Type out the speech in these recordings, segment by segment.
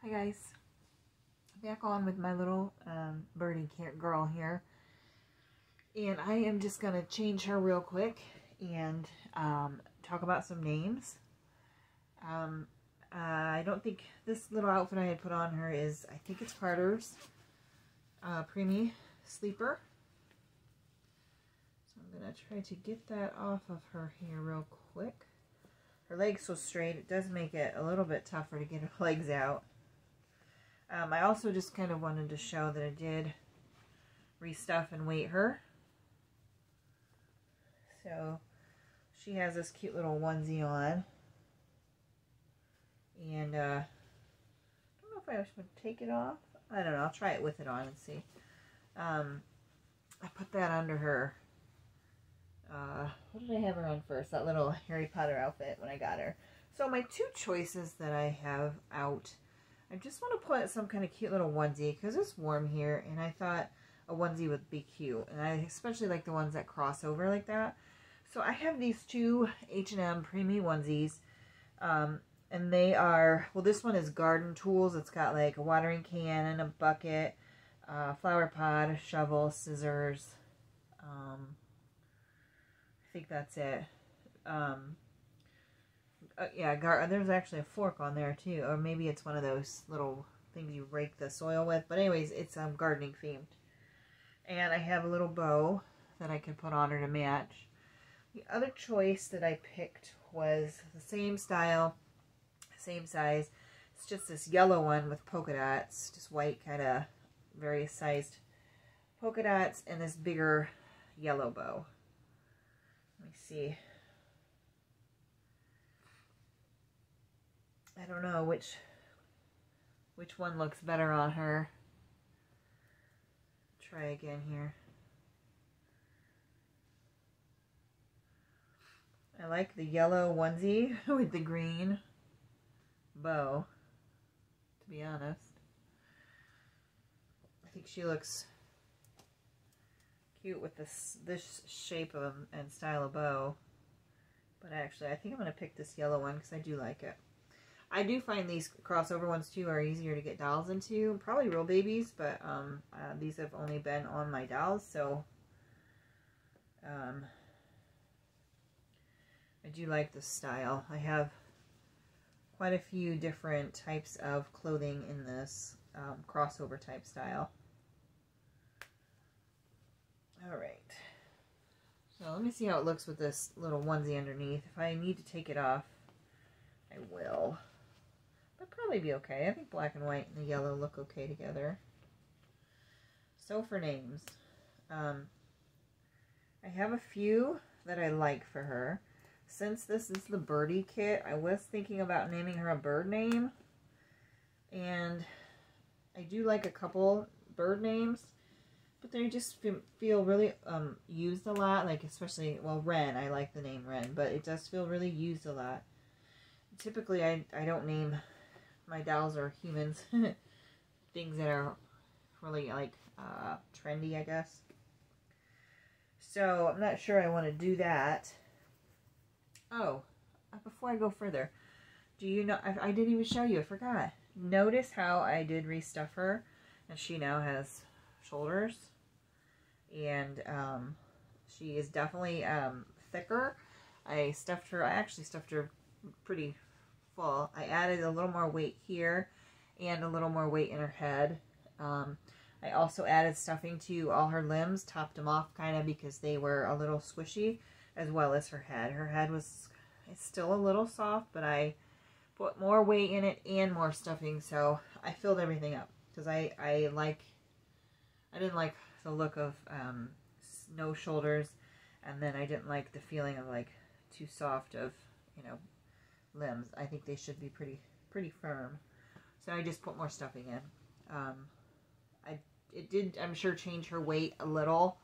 Hi guys, back on with my little birdie girl here, and I am just gonna change her real quick and talk about some names. I don't think this little outfit I had put on her is, I think it's Carter's preemie sleeper. So I'm gonna try to get that off of her here real quick. Her leg's so straight, it does make it a little bit tougher to get her legs out. I also just kind of wanted to show that I did restuff and weight her. So she has this cute little onesie on. And I don't know if I should take it off. I don't know. I'll try it with it on and see. I put that under her. What did I have her on first? That little Harry Potter outfit when I got her. So my two choices that I have out, I just want to put some kind of cute little onesie because it's warm here, and I thought a onesie would be cute, and I especially like the ones that cross over like that. So I have these two H&M preemie onesies, and they are, well, this one is garden tools. It's got like a watering can and a bucket, flower pot, a shovel, scissors. I think that's it. Yeah, there's actually a fork on there too, or maybe it's one of those little things you rake the soil with. But anyways, it's gardening themed. And I have a little bow that I can put on her to match. The other choice that I picked was the same style, same size. It's just this yellow one with polka dots, just white kind of various sized polka dots, and this bigger yellow bow. Let me see. I don't know which one looks better on her. Try again here. I like the yellow onesie with the green bow, to be honest. I think she looks cute with this shape of and style of bow. But actually, I think I'm going to pick this yellow one because I do like it. I do find these crossover ones too are easier to get dolls into. Probably real babies, but these have only been on my dolls, so I do like this style. I have quite a few different types of clothing in this crossover type style. Alright. So let me see how it looks with this little onesie underneath. If I need to take it off, I will. But probably be okay. I think black and white and the yellow look okay together. So for names, I have a few that I like for her. Since this is the birdie kit, I was thinking about naming her a bird name. And I do like a couple bird names, but they just feel really used a lot. Like especially, well, Wren, I like the name Wren, but it does feel really used a lot. Typically, I don't name my dolls or humans things that are really like trendy, I guess. So I'm not sure I want to do that. Oh, before I go further, do you know, I didn't even show you, I forgot. Notice how I did restuff her, and she now has shoulders, and she is definitely thicker. I actually stuffed her pretty full. I added a little more weight here and a little more weight in her head. I also added stuffing to all her limbs, topped them off kind of because they were a little squishy, as well as her head. Her head it's still a little soft, but I put more weight in it and more stuffing, so I filled everything up because I didn't like the look of no shoulders, and then I didn't like the feeling of like too soft of, you know, limbs. I think they should be pretty firm, so I just put more stuffing in. It did, I'm sure, change her weight a little.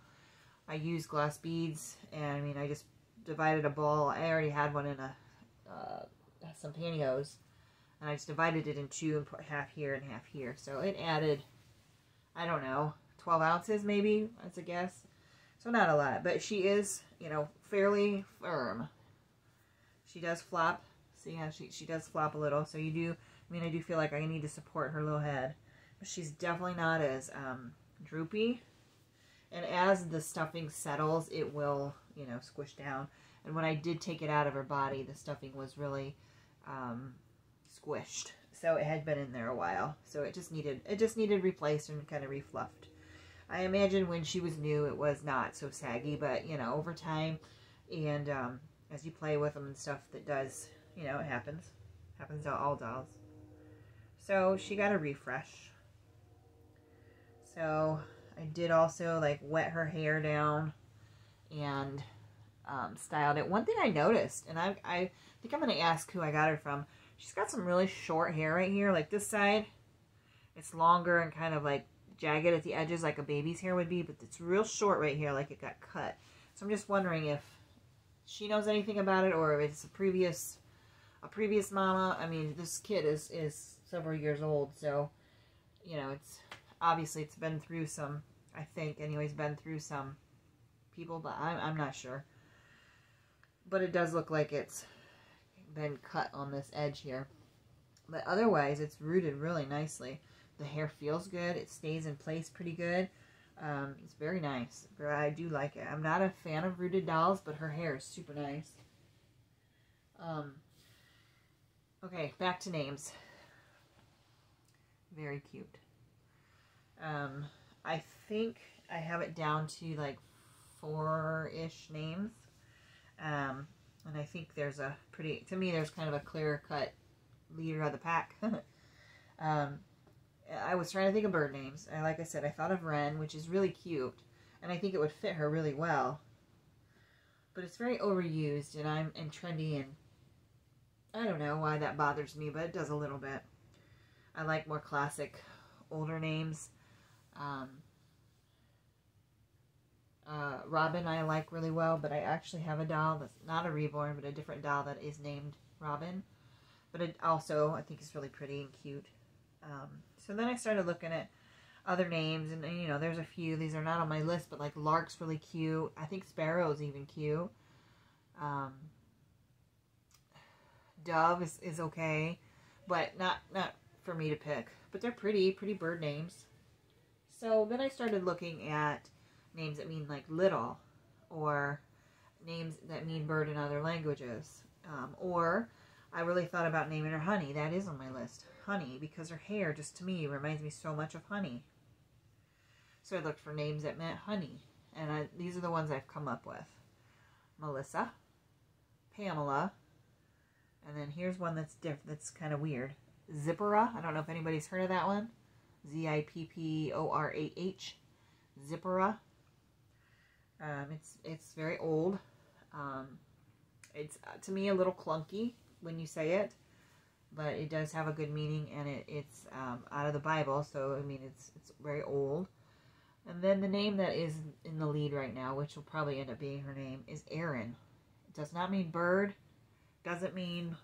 I used glass beads, and I mean, I just divided a ball. I already had one in some pantyhose, and I just divided it in two and put half here and half here. So it added, I don't know, 12 ounces maybe, as a guess. So not a lot, but she is, you know, fairly firm. She does flop. See how she does flop a little, so you do I mean, I do feel like I need to support her little head. But she's definitely not as droopy. And as the stuffing settles, it will, you know, squish down. And when I did take it out of her body, the stuffing was really squished. So it had been in there a while. So it just needed replaced and kind of refluffed. I imagine when she was new, it was not so saggy. But, you know, over time and as you play with them and stuff, that does, you know, it happens. Happens to all dolls. So she got a refresh. So I did also like wet her hair down and styled it. One thing I noticed, and I think I'm going to ask who I got her from. She's got some really short hair right here. Like this side, it's longer and kind of like jagged at the edges like a baby's hair would be. But it's real short right here, like it got cut. So I'm just wondering if she knows anything about it or if it's a previous mama. I mean, this kid is several years old. So, you know, it's obviously it's been through some, I think anyways, been through some people, but I'm not sure. But it does look like it's been cut on this edge here. But otherwise, it's rooted really nicely. The hair feels good. It stays in place pretty good. It's very nice. I do like it. I'm not a fan of rooted dolls, but her hair is super nice. Okay, back to names. Very cute. I think I have it down to like 4-ish names. And I think there's a pretty, to me, there's kind of a clear-cut leader of the pack. I was trying to think of bird names. And like I said, I thought of Wren, which is really cute. And I think it would fit her really well. But it's very overused and trendy, and I don't know why that bothers me, but it does a little bit. I like more classic, older names. Robin I like really well, but I actually have a doll that's not a reborn, but a different doll that is named Robin. But it also, I think, is really pretty and cute. So then I started looking at other names, and you know, there's a few. These are not on my list, but like Lark's really cute. I think Sparrow's even cute. Dove is okay, but not for me to pick. But they're pretty bird names. So then I started looking at names that mean like little, or names that mean bird in other languages. Or I really thought about naming her Honey. That is on my list. Honey, because her hair just to me reminds me so much of honey. So I looked for names that meant honey. And these are the ones I've come up with. Melissa, Pamela, and then here's one that's different, that's kind of weird. Zipporah. I don't know if anybody's heard of that one. Zipporah. Zipporah. It's very old. It's to me a little clunky when you say it, but it does have a good meaning, and it's out of the Bible, so I mean it's very old. And then the name that is in the lead right now, which will probably end up being her name, is Erin. It does not mean bird, doesn't mean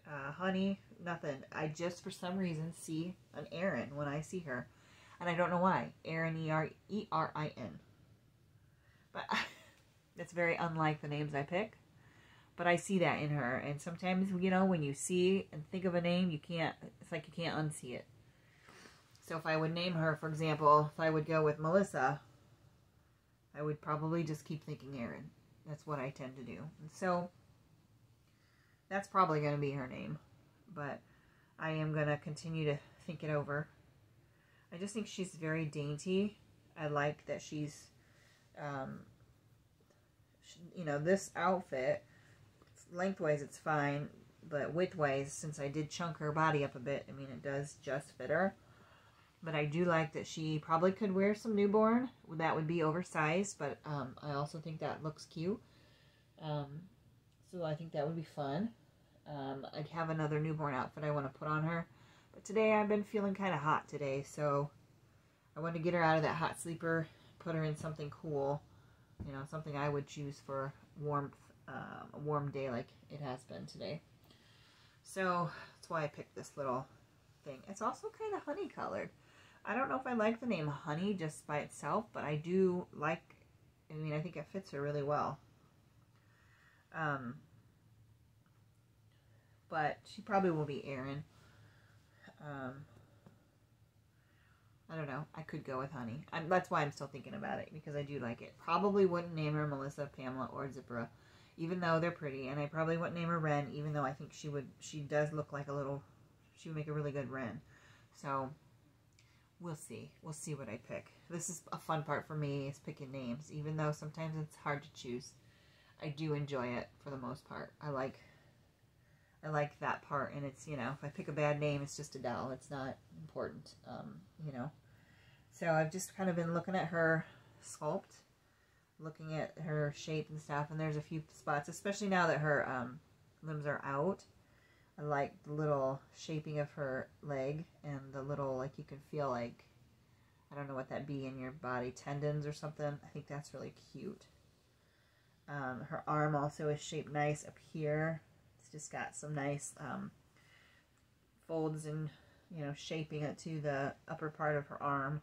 honey, nothing. I just for some reason see an Erin when I see her, and I don't know why. Erin, E-R-I-N. But it's very unlike the names I pick. But I see that in her. And sometimes, you know, when you see and think of a name, it's like you can't unsee it. So if I would name her, for example, if I would go with Melissa, I would probably just keep thinking Erin. That's what I tend to do. And so that's probably going to be her name. But I am going to continue to think it over. I just think she's very dainty. I like that she's, you know, this outfit, lengthwise it's fine, but widthwise, since I did chunk her body up a bit, I mean, it does just fit her. But I do like that she probably could wear some newborn. That would be oversized, but I also think that looks cute. So I think that would be fun. I'd have another newborn outfit I want to put on her. But today I've been feeling kind of hot today, so I wanted to get her out of that hot sleeper, put her in something cool. You know, something I would choose for warmth, a warm day like it has been today. So that's why I picked this little thing. It's also kind of honey colored. I don't know if I like the name Honey just by itself, but I do like, I mean, I think it fits her really well. But she probably will be Erin. don't know. I could go with Honey. That's why I'm still thinking about it, because I do like it. Probably wouldn't name her Melissa, Pamela, or Zipporah, even though they're pretty. And I probably wouldn't name her Wren, even though I think she would. She does look like a little. She would make a really good Wren. So we'll see. We'll see what I pick. This is a fun part for me, is picking names, even though sometimes it's hard to choose. I do enjoy it for the most part. I like that part, and it's, you know, if I pick a bad name, it's just a doll. It's not important, you know. So I've just kind of been looking at her sculpt, looking at her shape and stuff, and there's a few spots, especially now that her limbs are out. I like the little shaping of her leg, and the little, like, you can feel like, I don't know what that'd be in your body, tendons or something. I think that's really cute. Her arm also is shaped nice up here. It's just got some nice folds and, you know, shaping it to the upper part of her arm.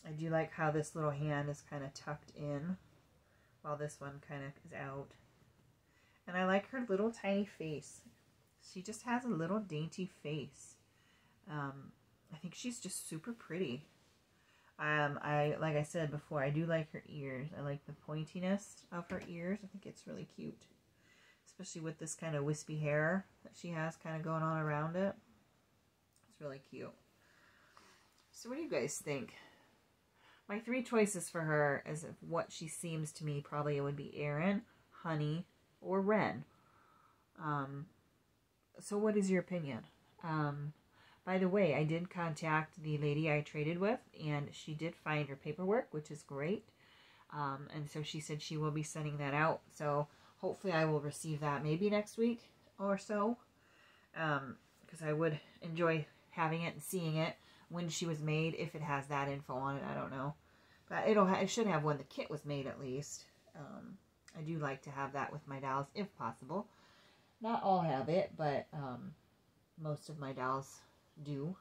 I do like how this little hand is kind of tucked in, while this one kind of is out. And I like her little tiny face. She just has a little dainty face. I think she's just super pretty. Like I said before, I do like her ears. I like the pointiness of her ears. I think it's really cute. Especially with this kind of wispy hair that she has kind of going on around it. It's really cute. So what do you guys think? My 3 choices for her is what she seems to me probably would be Erin, Honey, or Wren. So what is your opinion? By the way, I did contact the lady I traded with, and she did find her paperwork, which is great. And so she said she will be sending that out. So hopefully I will receive that maybe next week or so. Because I would enjoy having it and seeing it when she was made. If it has that info on it, I don't know. But it should have when the kit was made at least. I do like to have that with my dolls if possible. Not all have it, but most of my dolls do.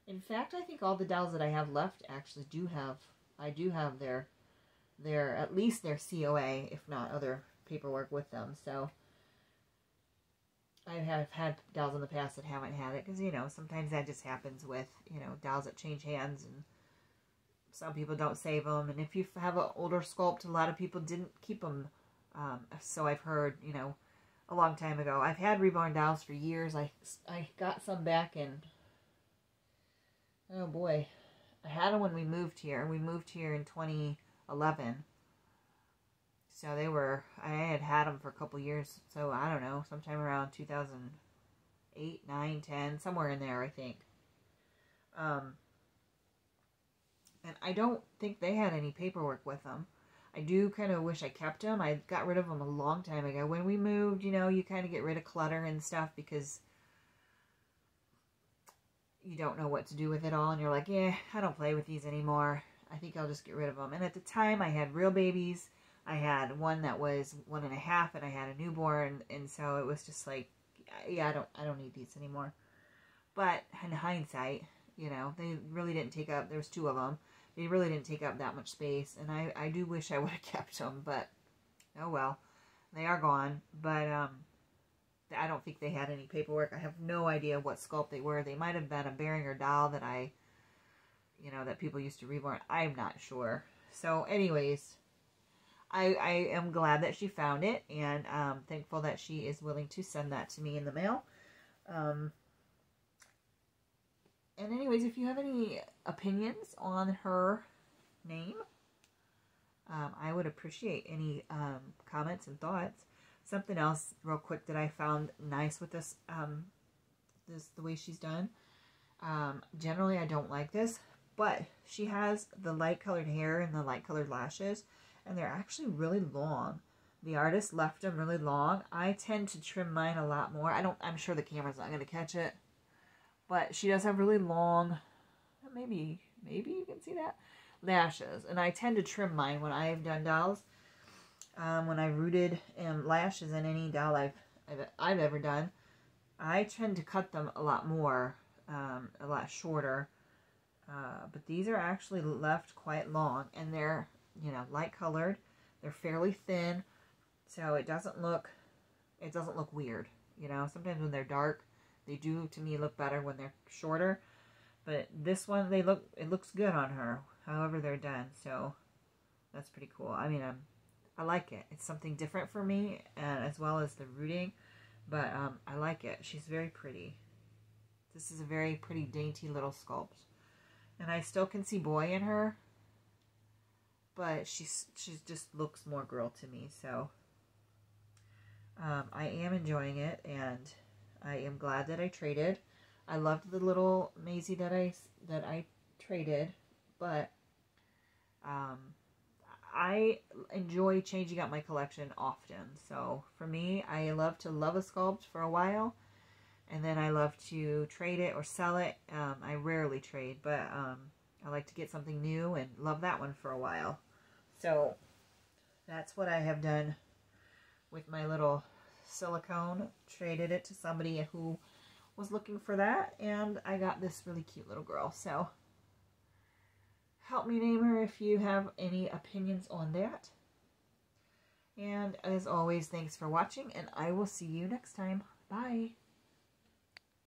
In fact, I think all the dolls that I have left actually do have, I do have their at least their COA, if not other paperwork with them. So I have had dolls in the past that haven't had it, because, you know, sometimes that just happens with, you know, dolls that change hands, and some people don't save them. And if you have an older sculpt, a lot of people didn't keep them. So I've heard, you know, a long time ago. I've had reborn dolls for years. I got some back in, oh boy, I had them when we moved here. We moved here in 2011. So I had them for a couple years. So I don't know, sometime around 2008, 9, 10, somewhere in there, I think. And I don't think they had any paperwork with them. I do kind of wish I kept them. I got rid of them a long time ago. When we moved, you know, you kind of get rid of clutter and stuff because you don't know what to do with it all. And you're like, yeah, I don't play with these anymore. I think I'll just get rid of them. And at the time, I had real babies. I had one that was 1.5, and I had a newborn. And so it was just like, yeah, I don't need these anymore. But in hindsight, you know, they really didn't take up, there's 2 of them. They really didn't take up that much space, and I do wish I would have kept them, but oh well. They are gone, but I don't think they had any paperwork. I have no idea what sculpt they were. They might have been a Behringer doll that that people used to reborn. I'm not sure. So anyways, I am glad that she found it, and thankful that she is willing to send that to me in the mail. And anyways, if you have any opinions on her name, I would appreciate any comments and thoughts. Something else real quick that I found nice with this, the way she's done. Generally, I don't like this, but she has the light colored hair and the light colored lashes, and they're actually really long. The artist left them really long. I tend to trim mine a lot more. I'm sure the camera's not going to catch it. But she does have really long, maybe you can see that, lashes. And I tend to trim mine when I've done dolls. When I rooted lashes in any doll I've ever done, I tend to cut them a lot more, a lot shorter. But these are actually left quite long, and they're, light colored. They're fairly thin, so it doesn't look weird. Sometimes when they're dark, they do, to me, look better when they're shorter. But this one, it looks good on her, however they're done. So that's pretty cool. I mean, I like it. It's something different for me, and as well as the rooting. But I like it. She's very pretty. This is a very pretty, dainty little sculpt. And I still can see boy in her, but she just looks more girl to me. So I am enjoying it, and I am glad that I traded. I loved the little Maisie that I traded, but I enjoy changing up my collection often. So for me, I love to love a sculpt for a while, and then I love to trade it or sell it. I rarely trade, but I like to get something new and love that one for a while. So that's what I have done with my little silicone. Traded it to somebody who was looking for that, and I got this really cute little girl. So help me name her if you have any opinions on that. And as always, thanks for watching, and I will see you next time. Bye.